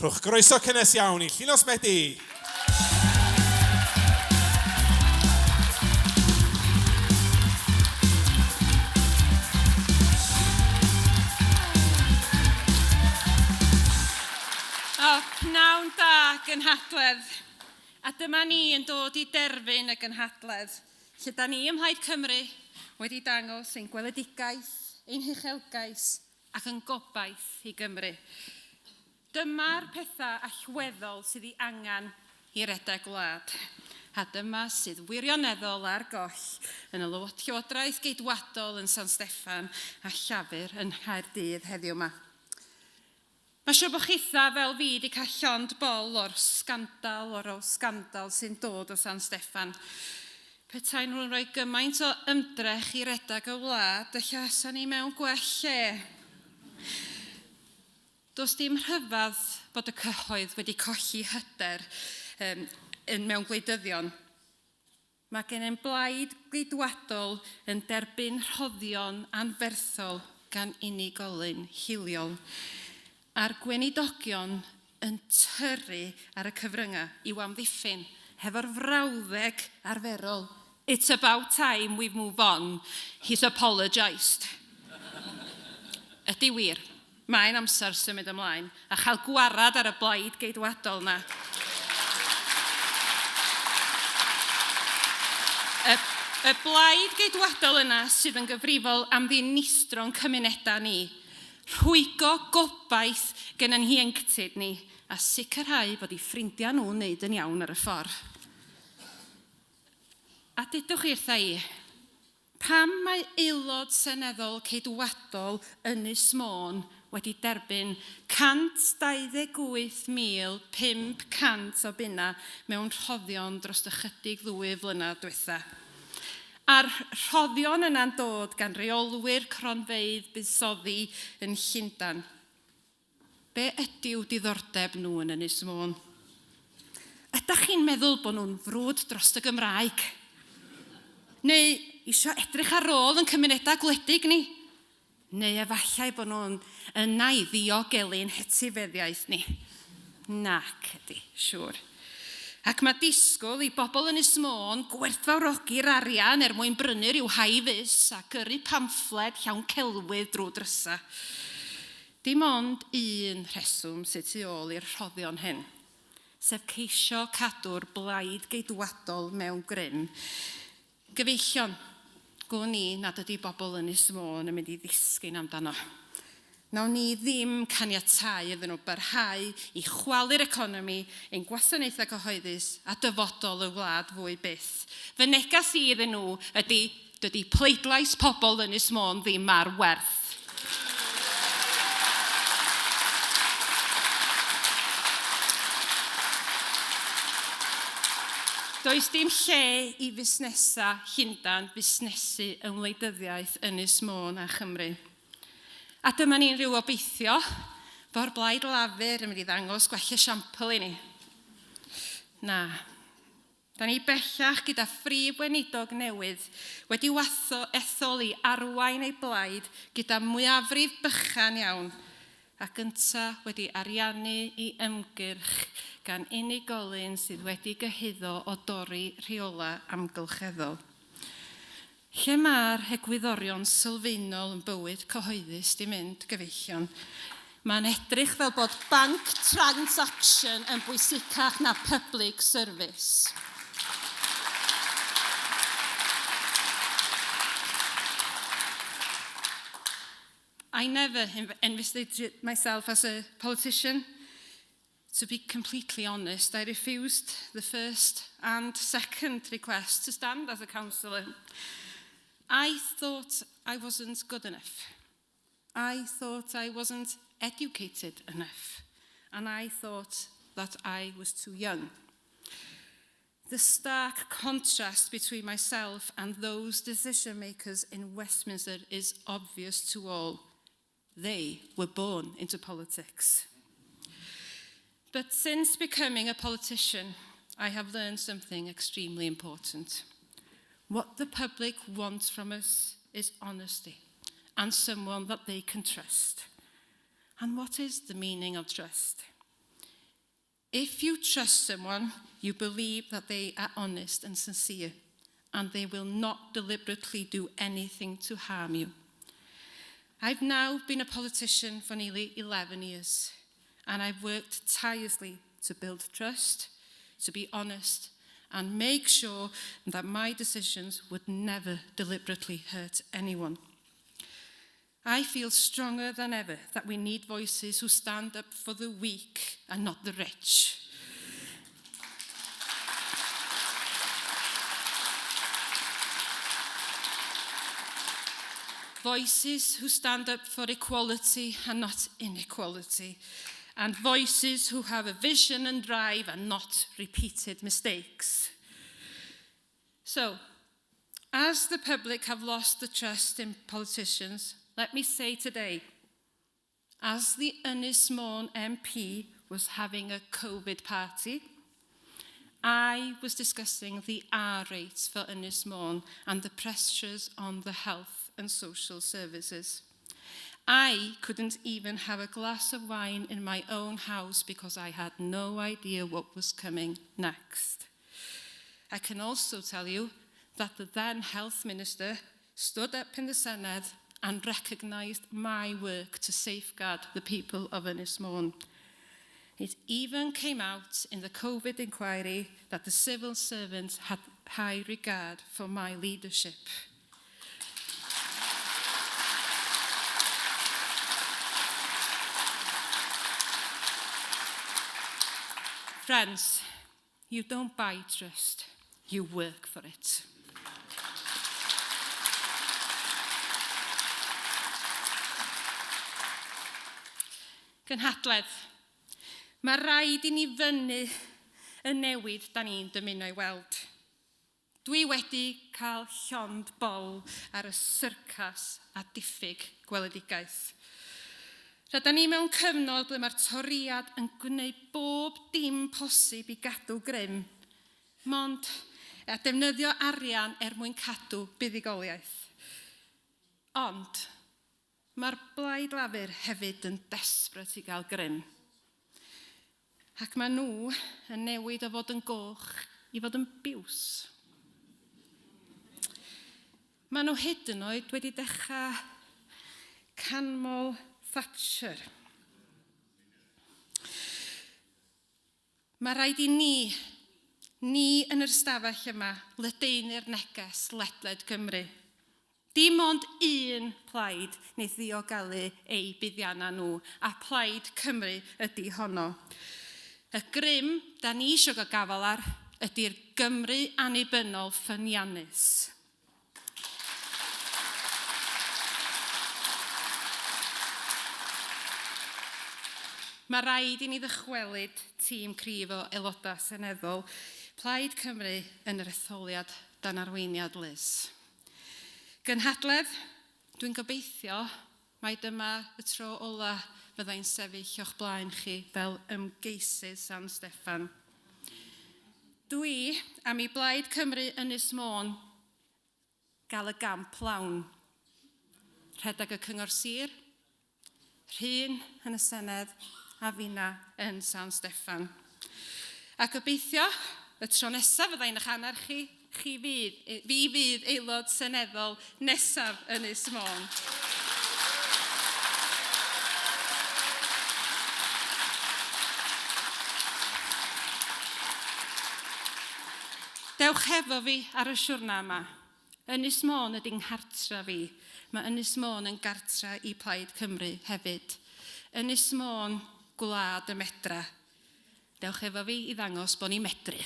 Rhowch groeso cynnes iawn I Llinos Medi. Pnawn da, Cynhadledd. A dyma ni yn dod I derfyn y Cynhadledd, lle da ni ym Mhlaid Cymru wedi dangos ein gweledigaeth, ein uchelgais ac yn gobaith I Gymru. Dyma'r pethau allweddol sydd I angen I redeg wlad. A dyma sydd wirioneddol ar goll yn y Llywodraeth Geidwadol yn San Steffan a Llafur yn Nghaerdydd heddiw yma. Mae siŵr bod chitha fel fi wedi cael llond bol o'r sgandal sy'n dod o San Steffan. Petai nhw'n rhoi gymaint o ymdrech I redeg y wlad, ella asan ni mewn gwell lle. Does dim rhyfedd bod y cyhoedd wedi colli hyder mewn gwleidyddion. Mae gen ein blaid geidwadol yn derbyn rhoddion anferthol gan unigolyn hiliol. A'r gweinidogion yn tyrru ar y cyfryngau I amddiffyn hefo'r frawddeg arferol. It's about time we've moved on. He's apologised. Ydy wir. Mae'n amser symud ymlaen a chael gwarad ar y blaid geidwadol na. Y blaid geidwadol yna sydd yn gyfrifol am ddinistron cymunedau ni. Rhwygo gobaith gen yn hiengtid ni a sicrhau bod I ffrindiau nhw'n wneud yn iawn ar y ffordd. A dydwch chi wrtha I, pam mae aelod seneddol ceidwadol Ynys Môn wedi derbyn 128,500 o bunna mewn rhoddion dros ychydig 2 flynedd diwetha. A'r rhoddion yna'n dod gan reolwyr cronfeydd buddsoddi yn Llundain. Be ydyw diddordeb nhw yn Ynys Môn? Ydych chi'n meddwl bod nhw'n frwd dros y Gymraeg? Neu isio edrych ar ôl yn cymunedau gwledig ni? Neu efallai bod nhw'n yna I ddiogelu'n hetifeddiaeth ni? Nac ydi, siŵr. Ac mae disgwyl I bobl Ynys Môn gwerthfawrogi'r arian mwyn brynu rhyw hai fus a gyrru pamffled llawn celwydd drwy drysa. Dim ond un rheswm sydd tu ôl i'r rhoddion hyn, sef ceisio cadw'r blaid geidwadol mewn grym. Gyfeillion, gwn I nad ydy bobl Ynys Môn yn mynd I ddisgyn amdano. Nawn ni ddim caniatáu iddyn nhw barhau I chwalu'r economi, ein gwasanaethau cyhoeddus a dyfodol y wlad fwy byth. Fy negas I iddyn nhw ydy, dydy pleidlais pobl Ynys Môn ddim ar werth. Does dim lle I fusnesau Llundain busnesu yng gwleidyddiaeth Ynys Môn a Chymru. A dyma ni'n rhyw obeithio bo'r blaid Llafur yn mynd I ddangos gwell esiampl I ni. Na, da ni bellach gyda phrif weinidog newydd wedi etholi arwain ei blaid gyda mwyafrif bychan iawn a gynta wedi ariannu I ymgyrch gan unigolyn sydd wedi gyhuddo o dorri rheolau amgylcheddol. Lle mae'r egwyddorion sylfaenol yn bywyd cyhoeddus di mynd, gyfeillion? Mae'n edrych fel bod bank transaction yn bwysicach na public service. I never envisaged myself as a politician. To be completely honest, I refused the first and second request to stand as a councillor. I thought I wasn't good enough. I thought I wasn't educated enough. And I thought that I was too young. The stark contrast between myself and those decision makers in Westminster is obvious to all. They were born into politics. But since becoming a politician, I have learned something extremely important. What the public wants from us is honesty and someone that they can trust. And what is the meaning of trust? If you trust someone, you believe that they are honest and sincere, and they will not deliberately do anything to harm you. I've now been a politician for nearly 11 years, and I've worked tirelessly to build trust, to be honest, and make sure that my decisions would never deliberately hurt anyone. I feel stronger than ever that we need voices who stand up for the weak and not the rich. Voices who stand up for equality and not inequality. And voices who have a vision and drive and not repeated mistakes. So, as the public have lost the trust in politicians, let me say today, as the Ynys Môn MP was having a COVID party, I was discussing the rates for Ynys Môn and the pressures on the health and social services. I couldn't even have a glass of wine in my own house because I had no idea what was coming next. I can also tell you that the then health minister stood up in the Senedd and recognised my work to safeguard the people of Ynys Môn. It even came out in the COVID inquiry that the civil servants had high regard for my leadership. Friends, you don't buy trust, you work for it. Cynhadledd, mae rhaid i ni fyny y newid da ni'n dymuno i weld. Dwi wedi cael llond bol ar y syrcas a diffyg gweledigaeth. Rydyn ni mewn cyfnod ble mae'r Torïaidd yn gwneud bob dim posib i gadw grym, mond a defnyddio arian mwyn cadw buddigoliaeth. Ond mae'r Blaid Llafur hefyd yn desbryd i gael grym. Ac mae nhw yn newid o fod yn goch i fod yn biws. Mae nhw hyd yn oed wedi dechrau canmol Thatcher. Mae rhaid i ni yn yr ystafell yma, ledaenu'r neges ledled Cymru. Dim ond un plaid wneith ddiogalu ei buddiannau nhw, a Plaid Cymru ydy honno. Y grym da ni eisiau gael gafal ar ydy'r Gymru annibynnol ffyniannus. Mae rhaid i ni ddychwelyd tîm cryf o aelodau seneddol Plaid Cymru yn yr etholiad dan arweiniad Liz. Cynhadledd, dwi'n gobeithio mai dyma y tro ola fyddai'n sefyll o'ch blaen chi fel ymgeisydd San Steffan. Dwi am i Blaid Cymru Ynys Môn gael y gamp lawn. Rhedag y cyngor sir, Rhyn yn y Senedd a finna yn San Steffan. A gobeithio y tro nesaf fyddai'n eich hanner chi fydd aelod seneddol nesaf Ynys Môn. Dewch hefo fi ar y siwrna yma. Ynys Môn ydy'n nghartra fi. Mae Ynys Môn yn gartra i Plaid Cymru hefyd. Ynys Môn, gwlad y medra. Dewch efo fi i ddangos bod ni'n medru.